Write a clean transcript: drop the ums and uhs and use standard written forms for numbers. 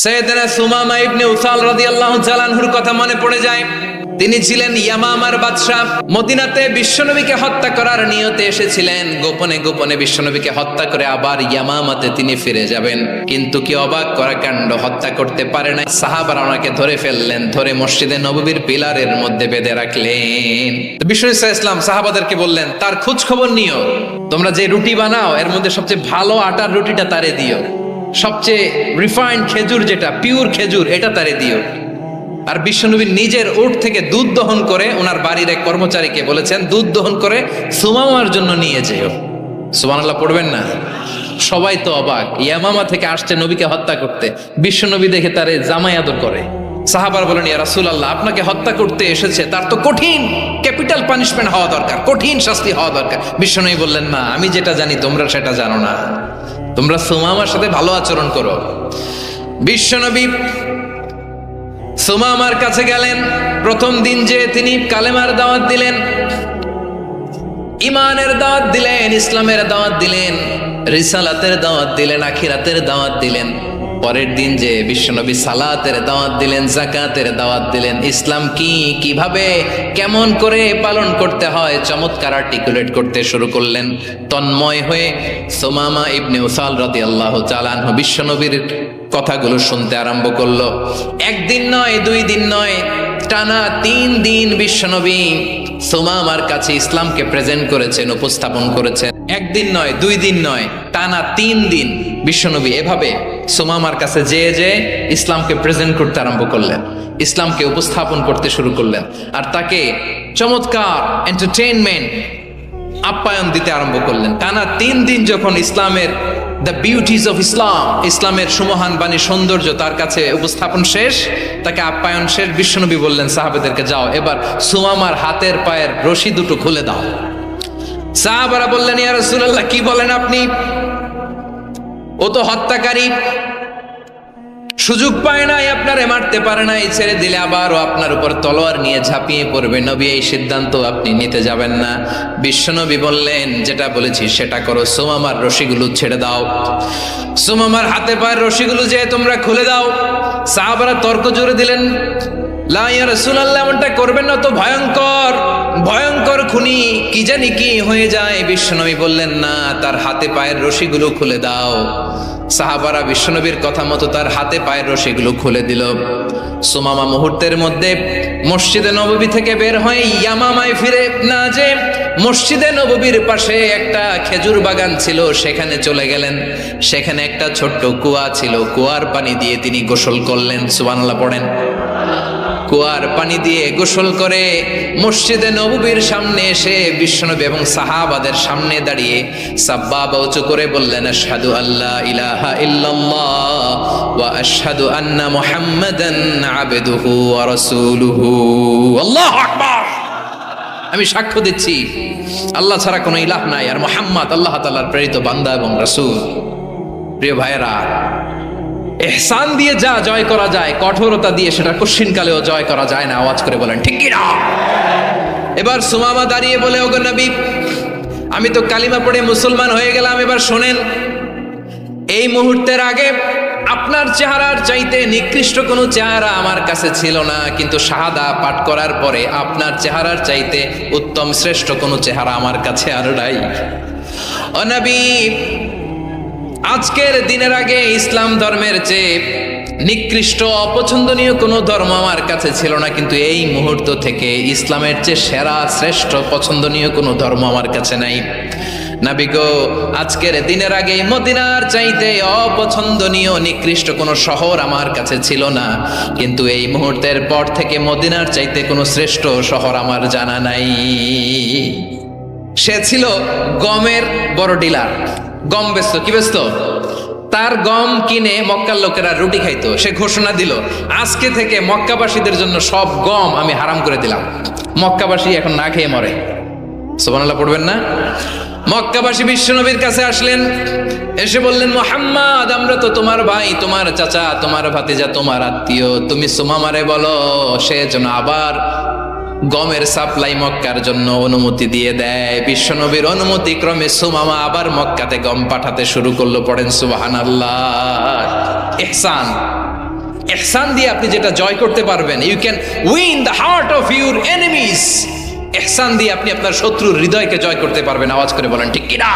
সাইয়েদনা সুমামা ইবনে উসাল রাদিয়াল্লাহু তাআলা আনহুর কথা মনে পড়ে যায়। তিনি ছিলেন ইয়ামামার বাদশা। মদিনাতে বিশ্বনবীকে হত্যা করার নিয়তে এসেছিলেন। গোপনে গোপনে বিশ্বনবীকে হত্যা করে আবার ইয়ামামাতে তিনি ফিরে যাবেন। কিন্তু কি অবাক করা কাণ্ড, হত্যা করতে পারে না। সাহাবারা ওনাকে ধরে ফেললেন, ধরে মসজিদে নববীর পিলারের মধ্যে বেঁধে রাখলেন। বিশ্বনবী সাল্লাল্লাহু আলাইহি ওয়াসাল্লাম সাহাবাদেরকে বললেন, তার খোঁজ খবর নিও। তোমরা যে রুটি বানাও এর মধ্যে সবচেয়ে ভালো আটার রুটিটা তারে দিও, সবচেয়ে রিফাইন্ড খেজুর, যেটা পিওর খেজুর, এটা তারে দিও। আর বিশ্বনবী নিজের উট থেকে দুধ দহন করে ওনার বাড়ির এক কর্মচারীকে বলেছেন, দুধ দহন করে সুমামার জন্য নিয়ে যেও। সুবহানাল্লাহ পড়বেন না? সবাই তো অবাক, ইয়ামামা থেকে আসছে নবীকে হত্যা করতে, বিশ্বনবী দেখে তারে জামাই আদর করে। সাহাবারা বলেন, ইয়া রাসূলুল্লাহ, আপনাকে হত্যা করতে এসেছে, তার তো কঠিন ক্যাপিটাল পানিশমেন্ট হওয়া দরকার, কঠিন শাস্তি হওয়া দরকার। বিশ্বনবী বললেন, না, আমি যেটা জানি তোমরা সেটা জানো না, তোমরা সুমামার সাথে ভালো আচরণ করো। বিশ্বনবী সুমামার কাছে গেলেন। প্রথম দিন যে তিনি কালেমার দাওয়াত দিলেন, ইমানের দাওয়াত দিলেন, ইসলামের দাওয়াত দিলেন, রিসালাতের দাওয়াত দিলেন, আখিরাতের দাওয়াত দিলেন। পরের দিন যে বিশ্বনবী সালাতের দাওয়াত দিলেন, যাকাতের দাওয়াত দিলেন। ইসলাম কি, কিভাবে, কেমন করে পালন করতে হয় চমৎকার আর্টিকুলেট করতে শুরু করলেন। তন্ময় হয়ে সুমামা ইবনে উসাল রাদিয়াল্লাহু তাআলা আনহু বিশ্বনবীর কথাগুলো শুনতে আরম্ভ করলো। একদিন নয়, 2 দিন নয়, টানা 3 দিন বিশ্বনবী সুমামার কাছে ইসলামকে প্রেজেন্ট করেছেন, উপস্থাপন করেছেন। একদিন নয়, 2 দিন নয়, টানা 3 দিন বিশ্বনবী এভাবে সুমামার কাছে যে ইসলামকে প্রেজেন্ট করতে আরম্ভ করলেন, ইসলামকে উপস্থাপন করতে শুরু করলেন। আর তাকে চমৎকার এন্টারটেইনমেন্ট, আপ্যায়ন দিতে আরম্ভ করলেন। টানা 3 দিন যখন ইসলামের দ্য বিউটিজ অফ ইসলাম, ইসলামের সুমহান বাণী, সৌন্দর্য তার কাছে উপস্থাপন শেষ, তাকে আপ্যায়ন শেষ, বিশ্বনবী বললেন সাহাবাদেরকে, যাও এবার সুমামার হাতের পায়ের রশি দুটো খুলে দাও। সাহাবারা বললেন, ইয়া রাসূলুল্লাহ, কি বলেন আপনি? ও তো হত্যাকারী, সুযোগ পায় নাই, আপনারে মারতে পারে নাই, ছেড়ে দিলে আবারও আপনার উপর তলোয়ার নিয়ে ঝাঁপিয়ে পড়বে। নবী, এই সিদ্ধান্ত আপনি নিতে যাবেন না। বিশ্বনবী বললেন, যেটা বলেছি সেটা করো, সুমামার রশিগুলো ছেড়ে দাও, সুমামার হাতে পায়ের রশিগুলো যে তোমরা খুলে দাও। সাহাবারা তর্ক জুড়ে দিলেন, লা ইয়া রাসূলুল্লাহ, এমনটা করবেন না, তো ভয়ঙ্কর ভয়ঙ্কর খুনি, কি জানি কি হয়ে যায়। বিশ্বনবী বললেন, না, তার হাতে পায়ের রশিগুলো খুলে দাও। সাহাবারা বিশ্বনবীর কথা মতো তার হাতে পায়ের রশিগুলো খুলে দিল। সুমামা মুহূর্তের মধ্যে মসজিদে নববী থেকে বের হয়ে ইয়ামামায় ফিরে না যে মসজিদে নববীর পাশে একটা খেজুর বাগান ছিল, সেখানে চলে গেলেন। সেখানে একটা ছোট্ট কুয়া ছিল, কুয়ার পানি দিয়ে তিনি গোসল করলেন। সুবহানাল্লাহ পড়েন। কুয়ার পানি দিয়ে গোসল করে মসজিদে নববীর সামনে এসে বিশ্বনবী এবং সাহাবাদের সামনে দাঁড়িয়ে সাব্বাবা উঁচু করে বললেন, আশহাদু আল্লা ইলাহা ইল্লাল্লাহ ওয়া আশহাদু আন্না মুহাম্মাদান আবদুহু ওয়া রাসূলুহু। আল্লাহু আকবার। আমি সাক্ষ্য দিচ্ছি আল্লাহ ছাড়া কোনো ইলাহ নাই, আর মুহাম্মদ আল্লাহ তাআলার প্রেরিত বান্দা এবং রাসূল। প্রিয় ভাইয়েরা, ইহসান দিয়ে যা জয় করা যায়, কঠোরতা দিয়ে সেটা কঠিনকালেও জয় করা যায় না। আওয়াজ করে বলেন ঠিক কি না? এবার সুমামা দাঁড়িয়ে বলে, ওগো নবী, আমি তো কালিমা পড়ে মুসলমান হয়ে গেলাম, এবার শোনেন, এই মুহূর্তের আগে আপনার চেহারার চাইতে নিকৃষ্ট কোনো চেহারা আমার কাছে ছিল না, কিন্তু শাহাদা পাঠ করার পরে আপনার চেহারার চাইতে উত্তম শ্রেষ্ঠ কোনো চেহারা আমার কাছে আর নাই। ও নবী, আজকের দিনের আগে ইসলাম ধর্মের চেয়ে নিকৃষ্ট অপছন্দনীয় কোনো ধর্ম আমার কাছে ছিল না, কিন্তু এই মুহূর্ত থেকে ইসলামের চেয়ে সেরা শ্রেষ্ঠ পছন্দনীয় কোনো ধর্ম আমার কাছে নাই। নবী গো, আজকের দিনের আগে মদিনার চাইতে অপছন্দনীয় নিকৃষ্ট কোনো শহর আমার কাছে ছিল না, কিন্তু এই মুহূর্তের পর থেকে মদিনার চাইতে কোনো শ্রেষ্ঠ শহর আমার জানা নাই। সে ছিল গমের বড় ডিলার, গম বেচত। কি বেচত? তার গম কিনে মক্কার লোকেরা রুটি খাইতো। সে ঘোষণা দিল, আজকে থেকে মক্কাবাসীদের জন্য সব গম আমি হারাম করে দিলাম, মক্কাবাসী এখন না খেয়ে মরে। সুবহানাল্লাহ পড়বেন না? মক্কাবাসী বিশ্বনবীর কাছে আসলেন, এসে বললেন, মুহাম্মদ, আমরা তো তোমার ভাই, তোমার চাচা, তোমার ভাতিজা, তোমার আত্মীয়, তুমি সুমামারে বলো সে যেন আবার গমের সাপ্লাই মক্কার জন্য অনুমতি দিয়ে দেয়। বিশ্বনবীর অনুমতি ক্রমে সুমামা আবার মক্কাতে গম পাঠাতে শুরু করলো। পড়েন সুবহানাল্লাহ। ইহসান, ইহসান দিয়ে আপনি যেটা জয় করতে পারবেন, you can win the heart of your enemies. ইহসান দিয়ে আপনি আপনার শত্রুর হৃদয়কে জয় করতে পারবেন। আওয়াজ করে বলেন ঠিক কিনা?